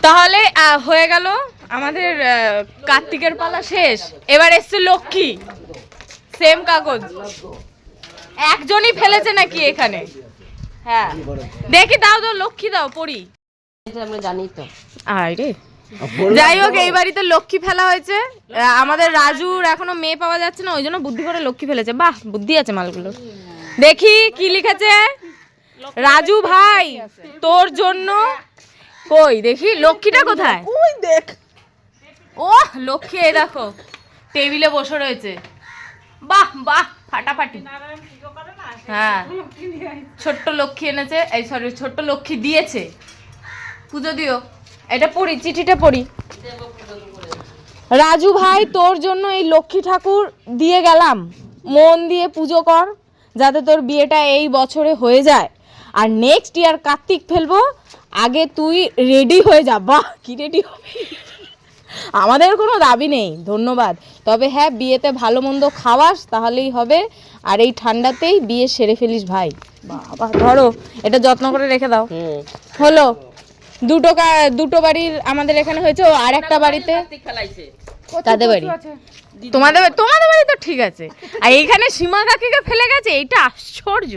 তাহলে হয়ে গেল আমাদের কার্তিকের পালা শেষ। এবার এসছে লক্ষ্মী। সেম কাগজ একজনই ফেলেছে নাকি এখানে? হ্যাঁ দেখি, দাও দাও লক্ষ্মী দাও পড়ি। আমরা জানি তো। আরে যাই হোক, এই বাড়িতে লক্ষ্মী ফেলা হয়েছে। আমাদের রাজুর এখনো মেয়ে পাওয়া যাচ্ছে না, ওই জন্য বুদ্ধি করে লক্ষ্মী ফেলেছে। বাহ, বুদ্ধি আছে মালগুলো। দেখি কি লিখেছে। রাজু ভাই তোর জন্য, কই দেখি লক্ষ্মীটা কোথায়? ওই দেখ, ও লক্ষ্মী, এই দেখো টেবিলে বসে রয়েছে। বাহ বাহ, ফাটাফাটি। হ্যাঁ, ছোট্ট লক্ষ্মী এনেছে, এই সরি ছোট্ট লক্ষ্মী দিয়েছে। পুজো দিও। এটা পড়ি, চিঠিটা পড়ি। রাজু ভাই তোর জন্য এই লক্ষ্মী ঠাকুর দিয়ে গেলাম, মন দিয়ে পুজো কর যাতে তোর বিয়েটা এই বছরে হয়ে যায়, আর নেক্সট ইয়ার কার্তিক ফেলবো, আগে তুই রেডি হয়ে যা। বাহ, কি রেডি হবে? আমাদের কোনো দাবি নেই, ধন্যবাদ। তবে হ্যাঁ, বিয়েতে ভালো মন্দ খাওয়াস তাহলেই হবে, আর এই ঠান্ডাতেই বিয়ে সেরে ফেলিস ভাই। বাবা ধরো, এটা যত্ন করে রেখে দাও। হলো দুটো বাড়ির আমাদের এখানে হয়েছে, ও আর একটা বাড়িতে তাদের বাড়ি। তোমাদের বাড়ি তো ঠিক আছে, আর এইখানে সীমা কাকিকে ফেলে গেছে, এইটা আশ্চর্য।